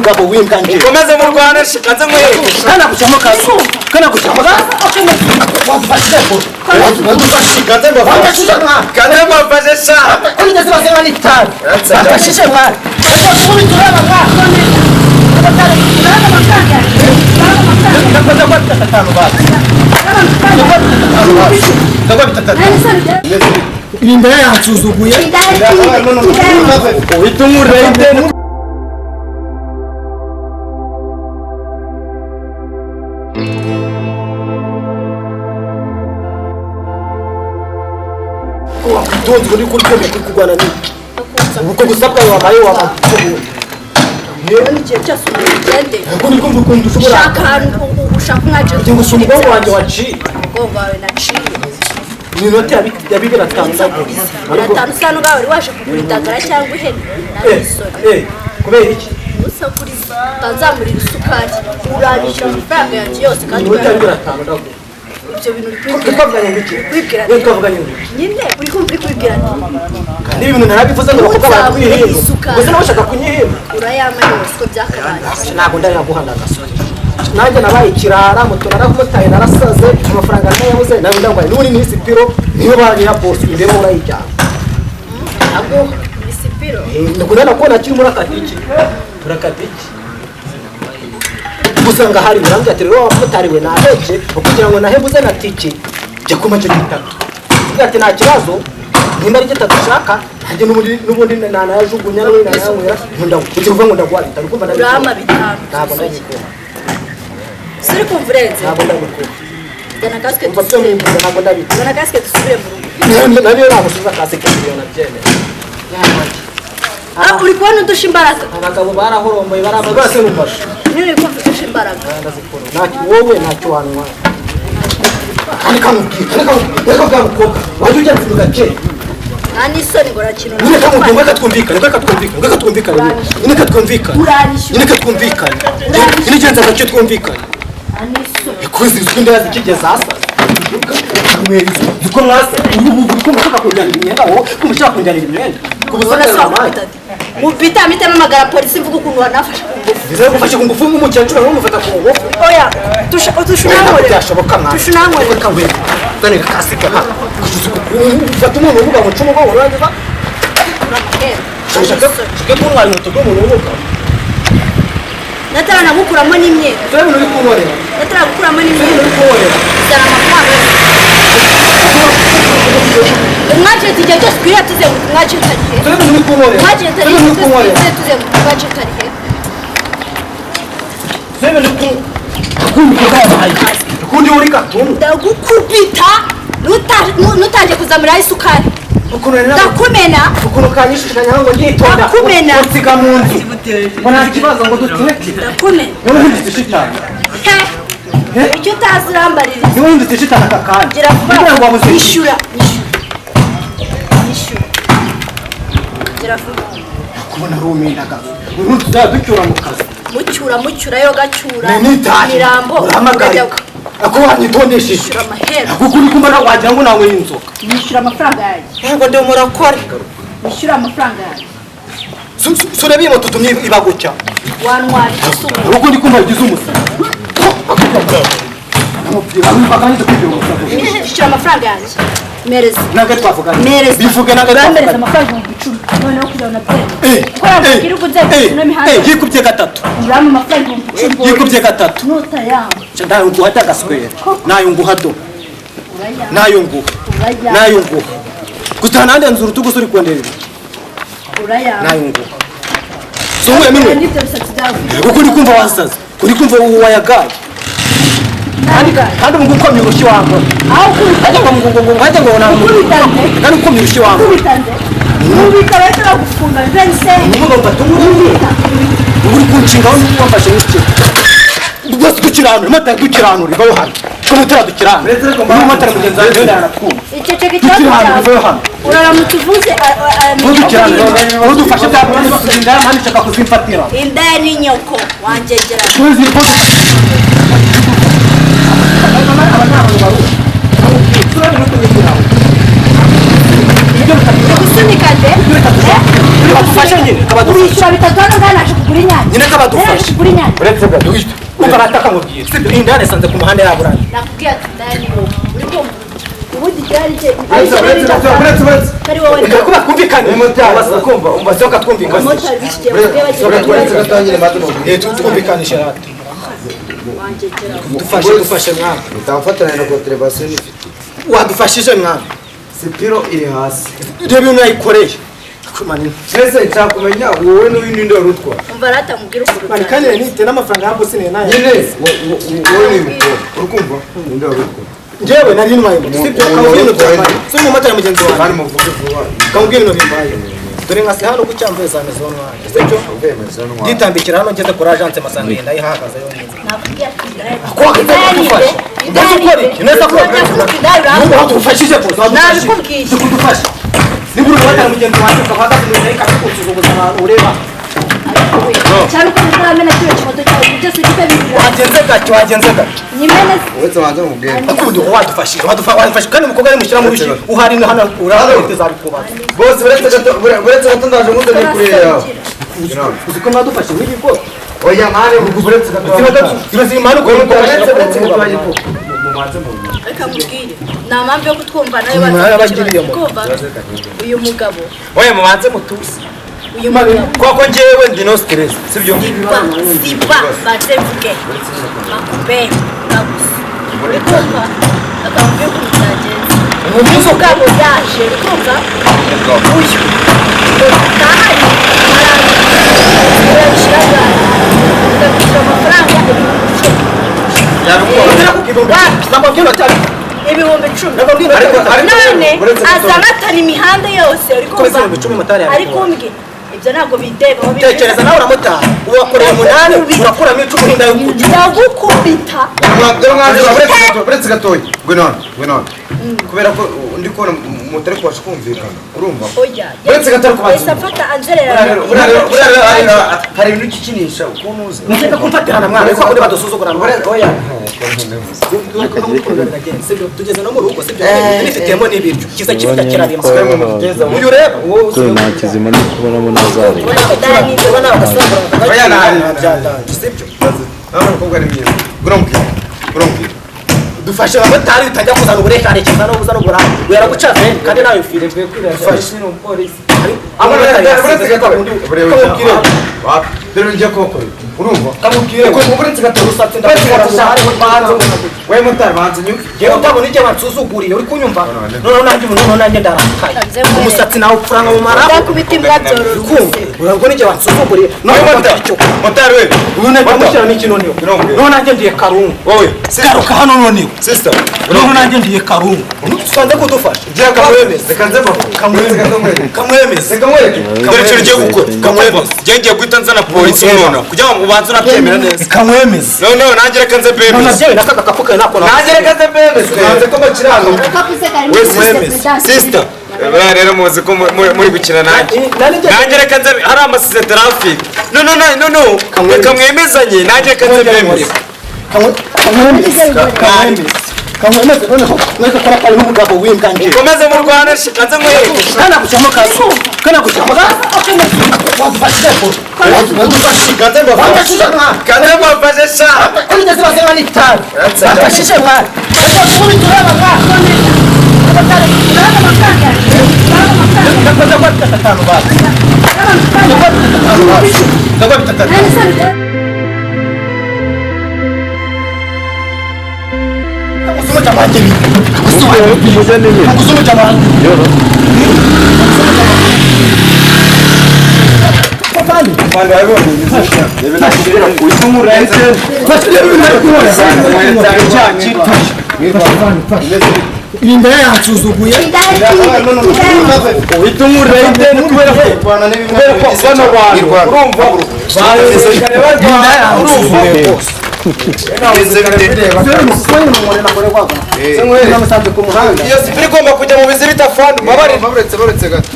Ngabo winganje. Ukomeze mu Rwanda shikaze mwe. Kana kuchamoka. Kana kuchamoka. Wafashe ko. Shikaze ngo bafashe. Kana bafashe sha. Kuri ndasaba sema ni tano. Bafashe mwana. Kuri turaba mwana. Inda yacuzuguye. Itumurende. Wakitonze uri kuri kugwana ni. Uko gusabwa wabaye wamakuru. Ni cyo cyose ugende. Kuri kumva ukuntu ushobora. Shaka ushaka mwaje. Ngo shumubongo wanje waci. Ngo wawe naciye. Ni note yabigera tanza. Aratanusano gawe washe kuritagara cyangwa ihene. Kubera iki? Usa kuri tanzamurira isukari. Uranisha amafaranga yanjye yose kandi Note yabigera tanza. Ibyo bintu Twavuganye ngiki? kwibwira. Twavuganye ngiki? Nyine uri kumva kwibwira. Kandi ibintu narabivuze ngo bakaba bakwihimba. Gusa nabashaka kunyihimba. Urayama yose ko byakabaye. Ntabwo ndayaguhana gasore. Nanjye nabaye kirara moto naramutaye narasaze amafaranga nayabuze nawe ndangwaye n'uri ni sipiro niyo bari ya boss ndemo urayijyana. Ntabwo isipiro. Ndakubona ko nakiri muri akatiki. Turakatiki. Usanga hari birangira ati rero wamutari we naheke kugira ngo nahebuze na tiki cyo kuma cyo gitatu. Ati nta kibazo nimba ari gitatu shaka nje n'ubundi nanajugunya nawe nanawera nkunda kuvuga ngo ndagwara ndarukumva ndabikora. Rama bitanu. Ntabwo ndabikora. Siri kumvurenze. Ntabwo ndabikora. Dana kasike tusubire mu rugo ntabwo ndabikora. Dana kasike tusubire mu rugo. Naniyo namusubiza kasike miliyoni byene. Uri kubona udusha imbaraga. Abagabo barahoromboye barabase n'umfasha. Nini kumva udusha imbaraga. Ndazikora. Naki wowe ntacyo wanwa. Ariko bwamukobwa wajya ujya mu gace. Nani soni ngo rakino. Neka mugomba katwumvikana. Neka twumvikana. Ini cyanza gace twumvikana. Nani soni. Kuzi zikunda yazikigeza hasa. Zuko mwase uko mushaka kujyana imyenda wowe kumushaka kujyana imyenda. Kubuzana sawa. Mupita mitema magara polisi mvuga ukuntu wanafasha kungufu. Bize gufasha kungufu nk'umukecuru n'umufata ku ngufu. Oya, tushunamure. Tushunamure kawe. Tane kasika ha. Fata umuntu uvuga mu cumu ngo urangiza. Shaka kunwa n'uto ngo urubuka. Natara nagukuramo n'imye. Twebwe uri kumorera. Natara gukuramo n'imye. Uri kumorera. Zara amafaranga. Umwaje tijya cyose kwira tuze umwaje tarihe. Twebwe uri kumorera. Umwaje tarihe tuze umwaje tarihe. Twebwe uri kumorera. Kundi uri katunga. Ndagukubita nutaje kuzamura isukari. Ndakumena. Ukuntu kanyishishanya ngo ngitonda. Ndakumena. Utsiga mu nzu. Mbona kibazo ngo dutweke. Ndakumena. Wowe hindutse shitani. Icyo tazirambarira. Wowe hindutse shitani akakanya. Gira vuba. Ishura. Gira vuba. Kubona rumindaga. Ubu tuzaducyura mu kazi. Mucyura yo gacyura. Mirambo. Uramagaye. Ako wanyitondesheje. Ishura amahera. Kuko uri kumva wagira ngo nawe y'inzoka. Nishura amafaranga yanjye. Yego ndi murakora. Nishura amafaranga yanjye. Sura bimo tutumye ibagucya. Wanwari isuku. Uko ndi kumva gize umusa. Nishura amafaranga yanjye. Mereza. Nage twavugana. Mereza. Bivuge nage twavugana. Mereza amafaranga 10. Noneho kugira na pere. Kora bakiri kujya no mihanda. Yikubye gatatu. Urama amafaranga 10. Yikubye gatatu. Nota yangu. Ndayo nguhata gaswera. Nayo nguhado. Nayo nguha. Nayo nguha. Gusa nande nzuru tugusuri kwenderera. Uraya. Nayo nguha. Sowe mimi. Uko uri kumva wasaza. Uri kumva wayagaye. Kandi mugukomye urushi wangu. Aho Hajya ngo hajya ngo na kandi ukomye urushi wangu. Ubika batara gufunga vense. Ngo batumuri. Uri kunshinga ngo wamfashe n'iki. Bose dukiranura mata dukiranura baho hano. Kumutera dukiranura. Uyu mata mugenzi wanjye ndarakuma. Icyo cyo cyane. Uraramutse uvuze dukiranura. Udufashe bya bose ndaya mani chaka kuzifatira. Indaya ni nyoko wanjegera. Tuzi pote. Abana baru. Turani no kugira. Ibyo gusunika nde badufashe nyine urishyura bitatu hano ngaha naje kugura inyanya nyine kabadufashe kugura inyanya uretse gato umva arataka ngo bwira sibyo iyi ndaya nasanze ku muhanda yaburanye nakubwiye ati ndaya ni wowe uri kumva ubundi ryari rye kari wowe reka kuba twumvikane kumva umva soka twumvikane abamotari b'iki gihe basigaye bagiye twumvikanishe rati dufashe mwana utafatanya na contribution ifite wadufashije mwana sipiro iri hasi reba ibintu yayikoreye kumani cyese ncakumenya wowe n'ibindi rutwa umva rata mubwira ukuri mani kandi nite n'amafaranga yabo sine nayo nyine wowe ni mukuru urukumva n'indi rutwa njyewe nari ntwaye sibyo kamubwira ibintu byabaye si umumotari mugenzi wawe kandi muvuge vuba kamubwira ibintu bimbaye dore nka se hano gucyambuye za maison noire sibyo nditambikira hano ngeze kuri agence masanga yenda ihagaze yo nyine nakubwiye ati ndaya kwa ndagufasha ndakora iki neza ko wadufashije ko nabikubwiye kudufasha nibura umumotari mugenzi wawe ukahagaze mu nteko akuzuguza abantu ureba cyane ko ntaramena kino kimoto cyawe byose kitabirira wagenze gake nyimene uretse banza mubwire akundi wadufashije kandi umukobwa ari mushyira mu bishi uhari hano urahagahita zabikubaza bose uretse gato ndaje muzanye kuri yawe uzi ko mwadufashe n'ibigo oya mare uretse gato zibazira impano ko uretse mubanze mu reka mubwire nta mpamvu yo kutwumva nayo Abagiriye mu. kumva uyu mugabo oya mubanze mutusi uyu mugabo koko njyewe ndi no stress sibyo siba bazevuge makube ngabusa uri kumva akamubwira ukuntu byagenze uyu mugabo yaje uri kumva uyu ntahari arabishyira agabishyira amafaranga ibihumbi icumi none azanatana imihanda yose uri kumva ari kumbwira ibyo ntabwo bideba tekereza nawe uramutaha uwakoreye umunani urakuramo icumi uhinda yo kurya ndagukubita uretse gatoya ngwino kubera ko ndi kubona mutari kubasha kumvikana urumva oya uretse gatoya yahise afata anzerera hari ibintu ukikinisha ukuntu uzi nukeka kumfatirana mwana ariko kuri badusuzugura oya tugeze no mu rugo sibyo nifitemo n'ibiryo kiza kibita kirarima uyu uyu rero kuri nta kizima ndi kubonamo nazari umukobwa ni mwiza urambwira dufashe abamotari utajya kuzana uburekane kiza no buzana uburanga wera guca veni kandi nawe ufire bwe kwira dufashe n'umupolisi abamotari dore njye kubakorera urumva kamubwire ko uretse gatatu usatse we mutari banze nyuke yewe utabona icyo bansuzuguriye uri kunyumva noneho nanjye ndarakaye umusatsi nawe upfuranga mu mara ndakubita imbwa byorora kumva urabona icyo bansuzuguriye mutari we ubu najya mushyira n'ikinoniyo noneho nanjye ndiye karungu wowe garuka hano noneho sister noneho nanjye ndiye karungu tusanze kudufasha ngiye kamwemeza reka nze kamwemeza reka mwereke dore icyo ugiye gukora kamwemeza ngiye guhita nzana polisi none kugira ngo ubanze unabyemera neza kamwemeza noneho nanjye reka nze none bemeza nabyo naka gafuka nako nanjye reka nze mbemeze nanze ko bakiranga sister buriya rero muzi ko muri gukina nanjye nanjye reka nze hari amasize traffic no reka mwemezanye nanjye reka nze bemeza kamwemeza noneho mwese kora kari n'umugabo w'imbwanje ukomeze mu Rwanda nze nkwereke kana kuchamo kaso kana kuchamo wadufashije ko ganze mbafashe kandi mwafashe sha kuri ndetse basema ni tano bafashije mwana kuri turaba mwana abatari turaba makanga ndakoza kwa tatano baba ndakoza tatano kusoma jamaa jebi kusoma jamaa Quando é bom, deve dar cheiro com isso no rente. inda yacuzuguye Itu murente no kubera ko bana ne bimwe ko bano bantu urumva baresekane barwa urumva iyo sipiri igomba kujya mu bizi bitafana mabarire baretse gato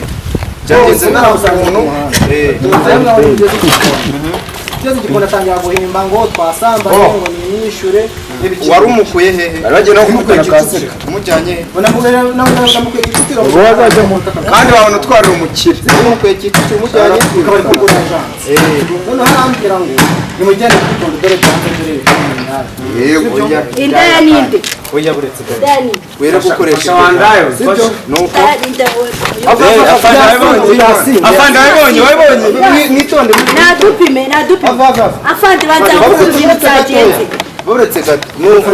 cyangeze umuntu cyose igikona atangira guhimba ngo twasambanye ngo ninyishure wari umukuye hehe Baragiye no kumukana kaseka. umujyanye namukuye Kicukiro Kandi wabona utwarira umukire. umukuye Kicukiro umujyanye ukaba kugura agence none harambira ngo nimujyane kwitondo dore byanze dore yego inda ya ninde oya buretse inda ya ninde wera gukoresha Wandayo. nuko inda Afande wabonye. mwitonde nadupime afande banza kuzuza byagenze buretse gato nuko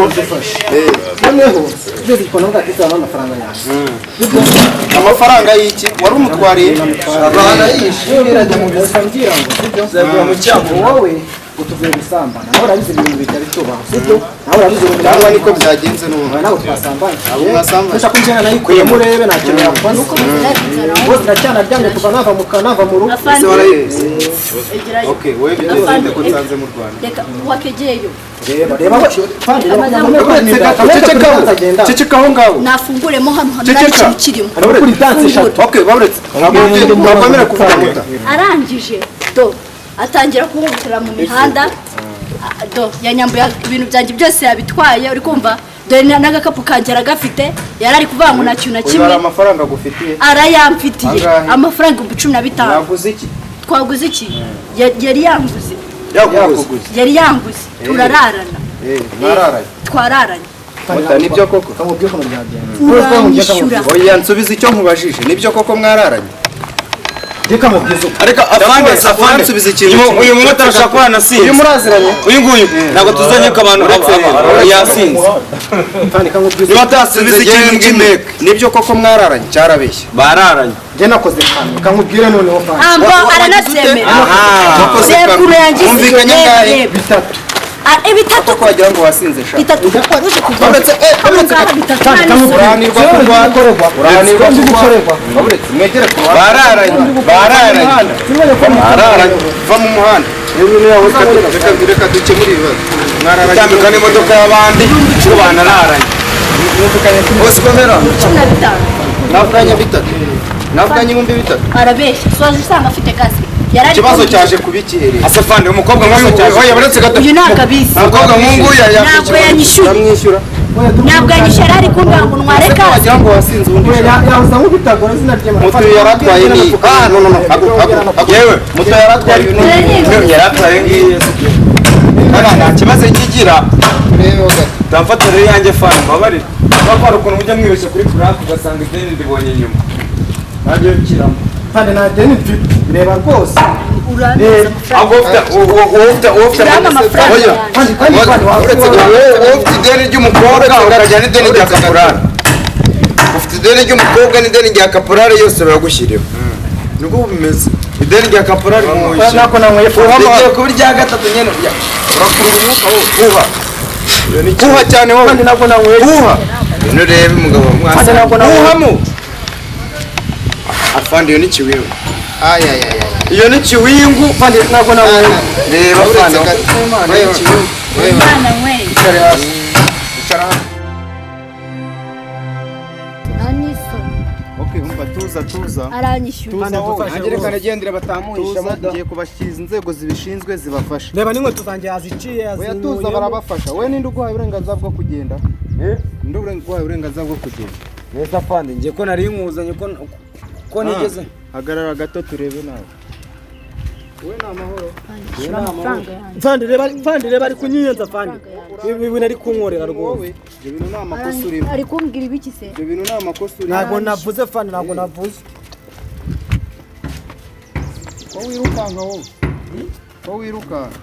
noneho byose igikona ngo atizana amafaranga yawe amafaranga y'iki wari umutwariye abana yishimira mu bisa ngira ngo sibyo mu cyambo wowe utuvuye gusambana naho urabize ibintu bitari tubaho sibyo naho urabize ibintu cyangwa niko byagenze n'ubu naho twasambanye abo mwasambanye ushaka kujyana nayikuye murebe nta kintu yakubona bose ndacyana ryamye kuva nava mu rugo ese warayeze okay wewe bigeze ko nsanze mu Rwanda reka wakejeyo reba cecekaho ngaho nafunguremo hano nari kirimo kuri dance eshatu okay baburetse ntabwo kuvuga muta arangije do atangira kuhutira mu mihanda do yanyambuye ibintu byanjye byose yabitwaye uri kumva dore n'agakapu kanjye aragafite yari ari kuvuga ngo nta kintu na uyu kimwe hari amafaranga agufitiye arayamfitiye Angahe? amafaranga 15,000 naguze iki twaguze iki yari yanguze yakuguze yari yanguze turararana mwararanye twararanye muta nibyo koko kamubye ko byagenze uranyishyura oya nsubiza icyo nkubajije nibyo koko mwararanye reka mubyizo Ariko afande nsubiza ikintu uyu munota arashaka kuba nasinze. uyu muraziranye Uyu nguyu ntabwo tuzanye ko abantu yasinze. kandi kamubyizo Niba atasinze ikintu kimwe. nibyo koko mwararanye cyarabeshye Bararanye. je nakoze kano kamubwire noneho fani ambo aranabyemera wakoze sekuru yangize umvikanye ngahe bitatu ibitatu ko wagira ngo wasinze sha bitatu waruje kuva baburetse bitatu uranirwa kurwa uranirwa gukorerwa baburetse mwegere ku Bararanye. va mu muhanda reka dukemure ibibazo mwararanye Cyambika n'imodoka y'abandi cyo banararanye. Bose komera. 15 navuganye bitatu navuganye ibihumbi bitatu arabeshya soje usanga afite gaze yarari ikibazo cyaje kuba ikihereye Asafande umukobwa nk'uyu oya baretse gato. uyu nakabizi Umukobwa nk'unguyu ntabwo yanyishyuye uramwishyura ntabwo yanyishyura ari kumbwira ngo ntware ese ko gaze wagira ngo wasinze ubundi yaza nk'ubitagora zina ryema moto yaratwaye ni yewe moto yaratwaye ni yaratwaye ngiye. Nta kibazo kigira. rero gato Tamfata rero yanjye fana mabari. Bakora ukuntu ujya mwibeshya kuri kuraka ugasanga ideni ndibonye nyuma. Najye kiramo. fani na deni mfite reba rwose urangiza ufite amafaranga oya kandi fani uretse ufite ideni ry'umukobwa ukajya n'ideni rya kaporari. Ufite ideni ry'umukobwa n'ideni rya kaporari yose baragushyiriyeho. Niko bimeze. Ideni rya kaporari mwishyura. nako nanyweye Ugiye kuba irya gatatu nyene kuha. Kuha cyane wowe. kandi nako nanyweye Kuha. None reba umugabo mwasa. Kuhamo. Afande yo ni kiwiwe. Iyo ni kiwingu. fani nako nanyweye Reba afande. umwana we okay umva tuza aranyishyura ngereka nagendere batamuhisha bagiye kubashyikiriza inzego zibishinzwe zibafasha reba n'inkweto zanjye yaziciye oya tuza barabafasha we ninde uguhaye uburenganzira bwo kugenda ninde uguhaye uburenganzira bwo kugenda Neza afande ngiye ko nari nkuzanye ko nigeze. hagarara gato turebe nawe we ni amahoro amafaranga yanjye fandi reba ari kunyiyenza fandi ibi nari kunkorera rwose wowe ibyo bintu ni amakosa urimo ari kumbwira ibiki se ibyo bintu ni amakosa urimo ntabwo navuze fandi ntabwo navuze ko wirukanka wowe ko wirukanka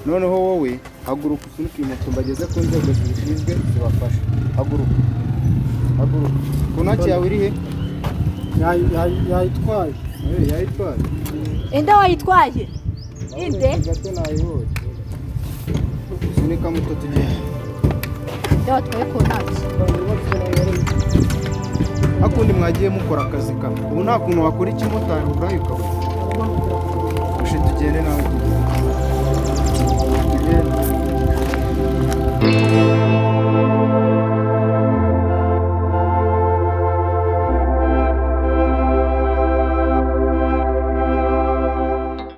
noneho wowe haguruka usunike iyi moto mbageze ku nzego zibishinzwe zibafasha haguruka ku ntoki yawe iri he yayitwaye yayitwaye enda wayitwaye inde gato nayibonye sunika moto tugende watwaye ku ntaki hakundi mwagiye mukora akazi kamwe ubu nta kuntu wakora ikimotari urayuka ushe tugende nawe tugende